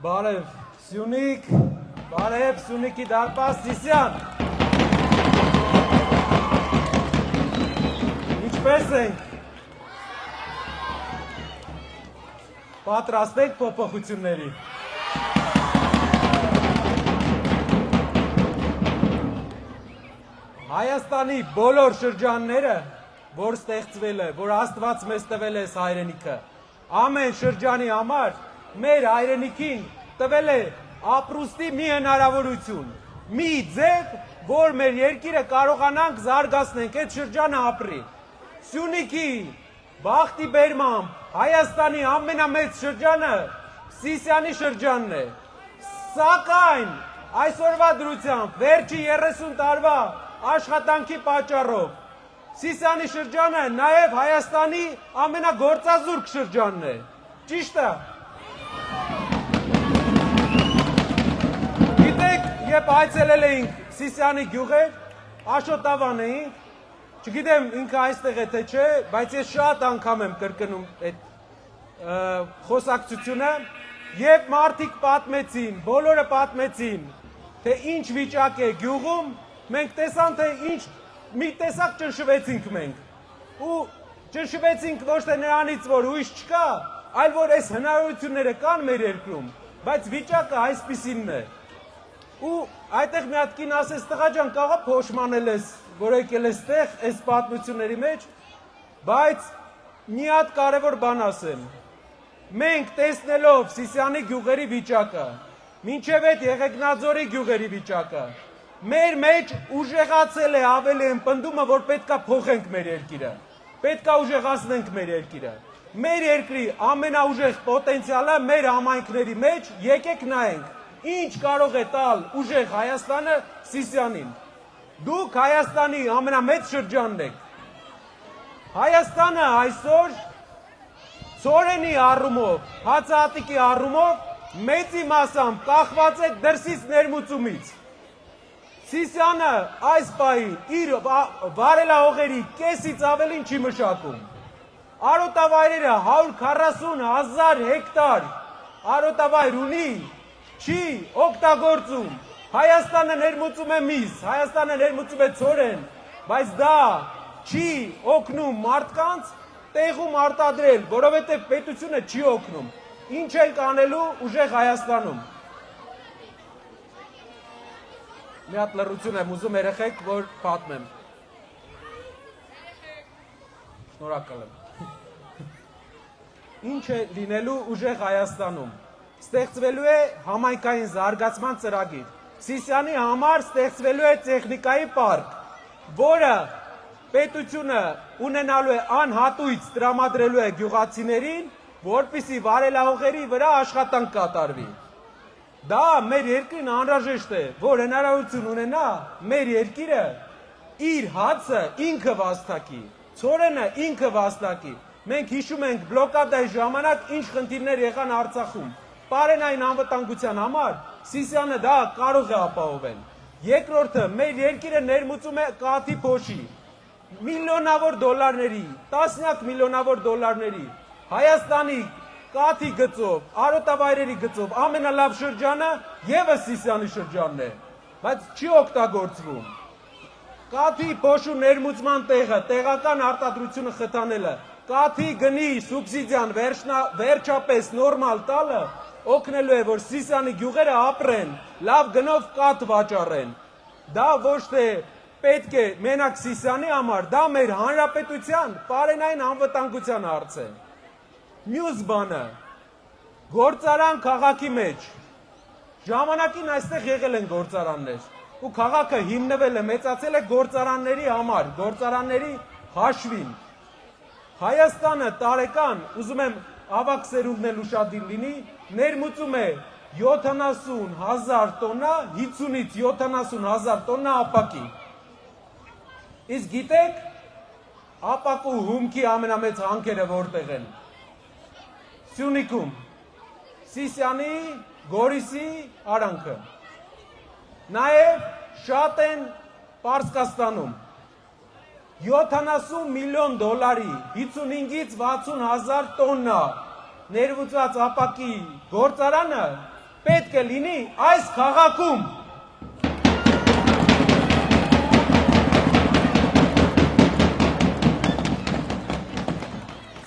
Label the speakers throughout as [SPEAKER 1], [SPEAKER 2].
[SPEAKER 1] Բարև Սյունիք, բարև Սյունիքի դարպաս Սիսյան։ Ինչպես ենք։ Պատրաստ եք փոփոխությունների։ Հայաստանի բոլոր շրջանները, որ ստեղծվել է, որ Աստված մեզ տվել է հայրենիքը, ամեն շրջանի համար մեր հայրենիքին տվել է ապրուստի մի հնարավորություն, մի ձև, որ մեր երկիրը կարողանանք զարգացնենք, այդ շրջանը ապրի։ Սյունիքի բախտի բերմամբ Հայաստանի ամենամեծ շրջանը Սիսյանի շրջանն է, սակայն այսօրվա դրությամբ վերջի 30 տարվա աշխատանքի պատճառով Սիսյանի շրջանը նաև Հայաստանի ամենագործազուրկ շրջանն է, ճիշտ է։ Գիտեք, երբ այցելել էինք Սիսյանի գյուղեր, Աշոտավան էինք, չգիտեմ ինքը այստեղ է թե չէ, բայց ես շատ անգամ եմ կրկնում այդ խոսակցությունը, երբ մարդիկ պատմեցին, բոլորը պատմեցին, թե ինչ վիճակ է գյուղում, մենք տեսան, թե ինչ մի տեսակ ճնշվեցինք մենք, ու ճնշվեցինք ոչ թե նրանից, որ ույս չկա, այլ որ այս հնարավորությունները կան մեր երկրում, բայց վիճակը այսպիսինն է, ու այդտեղ մի հատ կին ասես, տղա ջան, կաղա փոշմանել ես, որ եկել ես տեղ, այս պատմությունների մեջ, բայց մի հատ կարևոր բան ասեմ, մենք տեսնելով Սիսյանի գյուղերի վիճակը, մինչև այդ Եղեգնաձորի գյուղերի վիճակը, մեր մեջ ուժեղացել է ավելի ըմպնդումը, որ պետքա փոխենք մեր երկիրը, պետքա ուժեղացնենք մեր երկիրը, մեր երկրի ամենաուժեղ պոտենցիալը մեր համայնքների մեջ, եկեք նայենք, ինչ կարող է տալ ուժեղ Հայաստանը Սիսյանին, դուք Հայաստանի ամենամեծ շրջանն եք, Հայաստանը այսօր ծորենի առումով, հացահատիկի առումով մեծի մասամբ կախված է դրսից ներմուծումից, Սիսյանը այս պահին իր վարելահողերի կեսից ավելին չի մշակում, արոտավայրերը 140,000 հեկտար արոտավայր ունի, չի օգտագործում, Հայաստանը ներմուծում է միս, Հայաստանը ներմուծում է ծորեն, բայց դա չի օգնում մարդկանց տեղում արտադրել, որովհետև պետությունը չի օգնում, ինչ ենք անելու ուժեղ Հայաստանում։ Մի հատ լռություն եմ ուզում երեխեք, որ պատմեմ։ Շնորհակալ եմ։ Ինչ է լինելու ուժեղ Հայաստանում։ Ստեղծվելու է համայնքային զարգացման ծրագիր։ Սիսյանի համար ստեղծվելու է տեխնիկայի պարկ, որը պետությունը ունենալու է անհատույց տրամադրելու է գյուղացիներին, որպեսզի վարելահողերի վրա աշխատանք կատարվի։ Դա մեր երկրին անհրաժեշտ է, որ հնարավորություն ունենա մեր երկիրը իր հացը ինքը վաստակի, ծորենը ինքը վաստակի։ Մենք հիշում ենք բլոկադայի ժամանակ ինչ խնդիրներ եղան Արցախում։ Պարենային անվտանգության համար Սիսյանը դա կարող է ապահովել։ Երկրորդը, մեր երկիրը ներմուծում է կաթի փոշի, միլիոնավոր դոլարների, տասնյակ միլիոնավոր դոլարների, Հայաստանի կաթի գծով, արոտավայրերի գծով ամենալավ շրջանը ևս Սիսյանի շրջանն է, բայց չի օգտագործվում։ Կաթի փոշու ներմուծման տեղը, տեղական արտադրությունը խթանելը, կաթի գնի սուբսիդիան վերջապես նորմալ տալը օգնելու է, որ Սիսյանի գյուղերը ապրեն, լավ գնով կաթ վաճառեն։ Դա ոչ թե պետք է մենակ Սիսյանի համար, դա մեր հանրապետության պարենային անվտանգության հարց է։ Մյուս բանը, գործարան քաղաքի մեջ, ժամանակին այստեղ եղել են գործարաններ, ու քաղաքը հիմնվել է, մեծացել է գործարանների համար, գործարանների հաշվին։ Հայաստանը տարեկան, ուզում եմ ավակ սերունդն էլ ուշադիր լինի, ներմուծում է 70,000 տոննա, 50-ից 70,000 տոննա ապակի։ Իսկ գիտեք, ապակու հումքի ամենամեծ հանքերը որտեղ են։ Սյունիքում, Սիսյանի, Գորիսի արանքը։ Նաև շատ են Պարսկաստանում։ 70 միլիոն դոլարի, 55-ից 60,000 տոննա ներմուծված ապակի գործարանը պետք է լինի այս քաղաքում։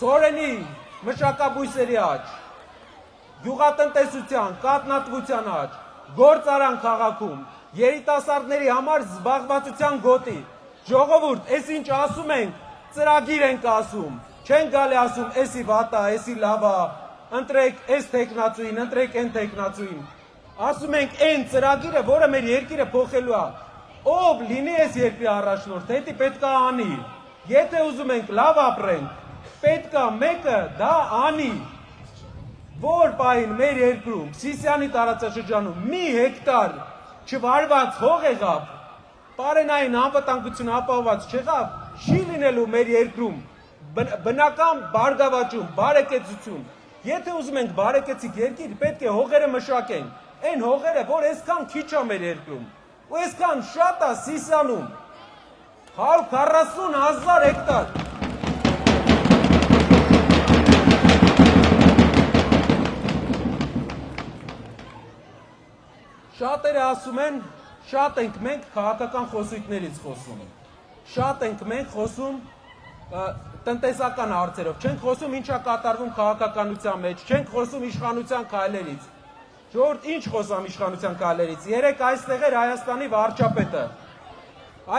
[SPEAKER 1] Ցորենի մշակաբույսերի աճ, գյուղատնտեսության, կաթնատվության աճ, գործարան քաղաքում, երիտասարդների համար զբաղվածության գոտի, ժողովուրդ, այս ինչ ասում ենք, ծրագիր ենք ասում, չեն գալի ասում, էսի վատա, էսի լավա, ընտրեք այս թեկնածուին, ընտրեք այն թեկնածուին, ասում ենք այն ծրագիրը, որը մեր երկիրը փոխելու է, ով լինի այս երկրի առաջնորդ, հետի պետք է անի, եթե ուզում ենք լավ ապրենք, պետք է մեկը դա անի, որ պահին մեր երկրում, Սիսիանի տարածաշրջանում մի հեկտար չվարված հող եղավ, պարենային անվտանգություն ապահովված չեղավ, չի լինելու մեր երկրում բնական բարգավաճում, բարեկեցություն, եթե ուզում ենք բարեկեցիկ երկիր, պետք է հողերը մշակենք, այն հողերը, որ այսքան քիչ է մեր երկրում, ու այսքան շատ է Սիսիանում, 140,000 հեկտար, շատերը ասում են, շատ ենք մենք քաղաքական խոսույթներից խոսում, շատ ենք մենք խոսում տնտեսական հարցերով, չենք խոսում ինչա կատարվում քաղաքականության մեջ, չենք խոսում իշխանության քայլերից, ժողովուրդ ինչ խոսամ իշխանության քայլերից, երեք այստեղ էր Հայաստանի վարչապետը,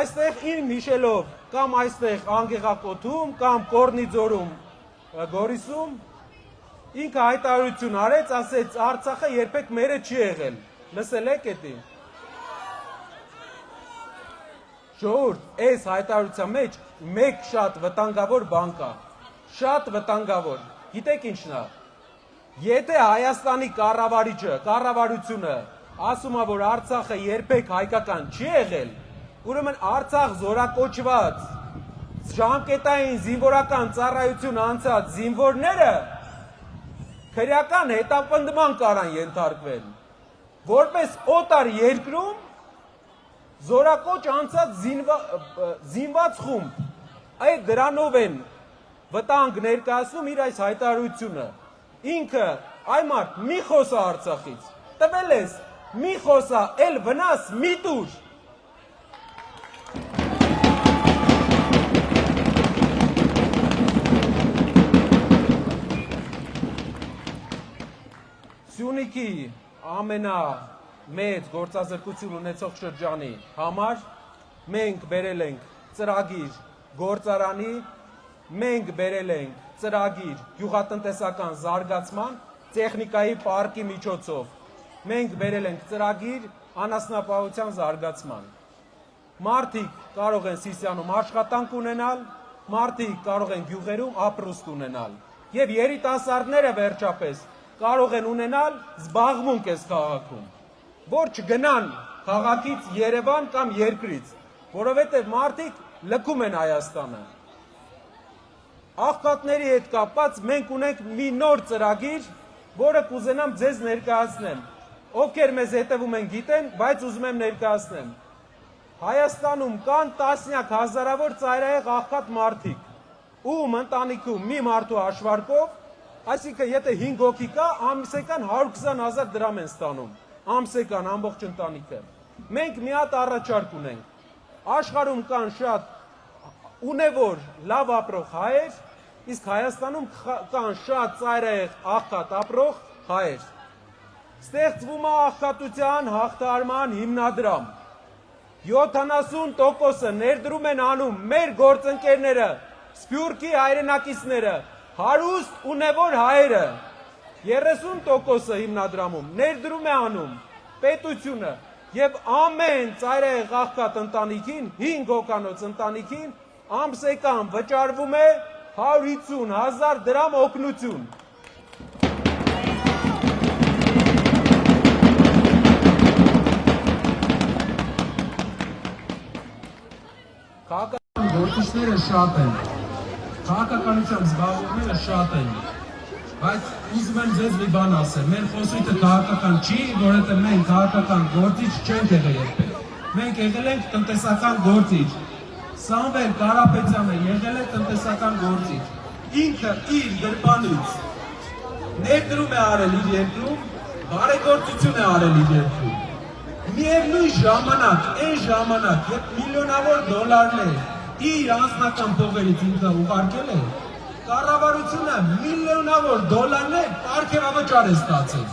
[SPEAKER 1] այստեղ իմ հիշելով, կամ այստեղ Անգեղակոթում, կամ Կորնիձորում, Գորիսում, ինքը հայտարարություն արեց, ասեց Արցախը երբեք մերը չի եղել, լսել եք էդի։ Ժողովուրդ, այս հայտարարության մեջ մեկ շատ վտանգավոր բան կա, շատ վտանգավոր, գիտեք ինչն է, եթե Հայաստանի կառավարիչը, կառավարությունը ասում է, որ Արցախը երբեք հայկական չի եղել, ուրեմն Արցախ զորակոչված, ժամկետային զինվորական ծառայություն անցած զինվորները քրեական հետապնդման կարան ենթարկվել, որպես օտար երկրում զորակոչ անցած զինված խումբ, այդ դրանով են վտանգ ներկայացնում իր այս հայտարարությունը, ինքը այ մարդ մի խոսա Արցախից, տվել ես մի խոսա, էլ վնաս մի տուր, Սյունիքի ամենամեծ գործազրկություն ունեցող շրջանի համար մենք բերել ենք ծրագիր գործարանի, մենք բերել ենք ծրագիր գյուղատնտեսական զարգացման, տեխնիկայի պարկի միջոցով, մենք բերել ենք ծրագիր անասնապահության զարգացման։ Մարդիկ կարող են Սիսիանում աշխատանք ունենալ, մարդիկ կարող են գյուղերում ապրուստ ունենալ եւ երիտասարդները վերջապես կարող են ունենալ զբաղմունք այս քաղաքում, որ չգնան քաղաքից Երևան կամ երկրից, որովհետև մարդիկ լքում են Հայաստանը։ Աղքատների հետ կապված մենք ունենք մի նոր ծրագիր, որը կուզենամ ձեզ ներկայացնեմ, ովքեր մեզ հետևում են գիտեն, բայց ուզում եմ ներկայացնեմ։ Հայաստանում կան տասնյակ հազարավոր ծայրահեղ աղքատ մարդիկ, ում ընտանիքում մի մարդու հաշվարկով Այսինքն, եթե 5 հոգի կա, ամսեկան 120,000 դրամ են ստանում, ամսեկան ամբողջ ընտանիքը։ Մենք մի հատ առաջարկ ունենք, աշխարհում կան շատ ունևոր, լավ ապրող հայեր, իսկ Հայաստանում կան շատ ծայրահեղ աղքատ ապրող հայեր։ Ստեղծվում է աղքատության հաղթահարման հիմնադրամ, 70%-ը ներդրում են անում մեր գործընկերները, Սփյուռքի հայրենակիցները, հարուստ ունևոր հայերը, 30%-ը հիմնադրամում ներդրում է անում պետությունը եւ ամեն ծայրահեղ աղքատ ընտանիքին, 5 հոգանոց ընտանիքին ամսեկան վճարվում է 150,000 դրամ օգնություն։ Քաղաքական գործիչները շատ են, քաղաքականությամբ զբաղվողները շատ են, բայց ուզում եմ ձեզ մի բան ասել, մեր խոսույթը քաղաքական չի, որովհետև մենք քաղաքական գործիչ չենք եղել երբեք, մենք եղել ենք տնտեսական գործիչ, Սամվել Կարապետյանը եղել է տնտեսական գործիչ, ինքը իր գրպանից ներդրում է արել իր երկրում, բարեգործություն է արել իր երկրում։ Միևնույն ժամանակ, այն ժամանակ, երբ միլիոնավոր դոլարներ իր անձնական փողերից ինքը ուղարկել է, կառավարությունը միլիոնավոր դոլարներ պարգևավճար է ստացել։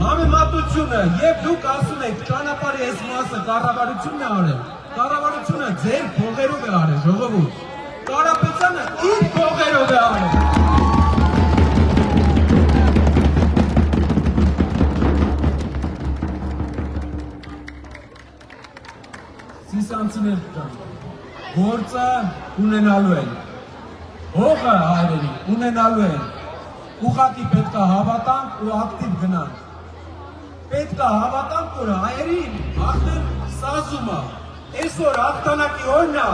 [SPEAKER 1] Համեմատությունը, երբ դուք ասում եք ճանապարհի այս մասը կառավարությունն է արել, կառավարությունը ձեր փողերով է արել, ժողովուրդ։ Կարապետյանը իր փողերով է արել։ Սիսանցիներ կան, գործը ունենալու են, հողը հայրերի ունենալու են, ուղղակի պետք է հավատանք ու ակտիվ գնանք, պետք է հավատանք, որ հայերին հաղթել սազում է, այսօր հաղթանակի օրն է,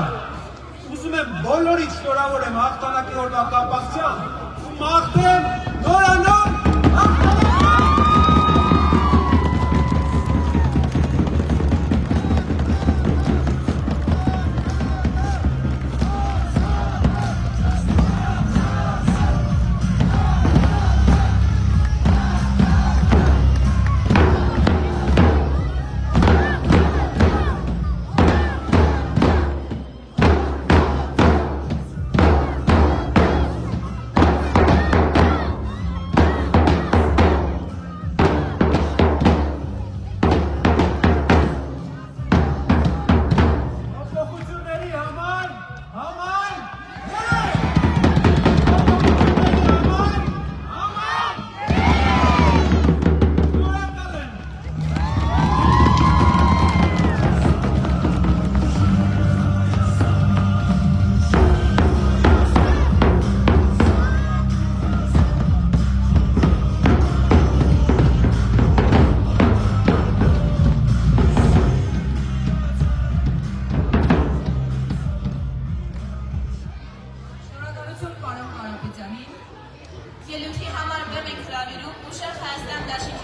[SPEAKER 1] ուզում եմ բոլորիդ շնորհավորեմ հաղթանակի օրվա կապակցությամբ ու մաղթեմ նորանոր
[SPEAKER 2] Ելույթի համար բեմ ենք հրավիրում ուշեղ Հայաստան դաշինքի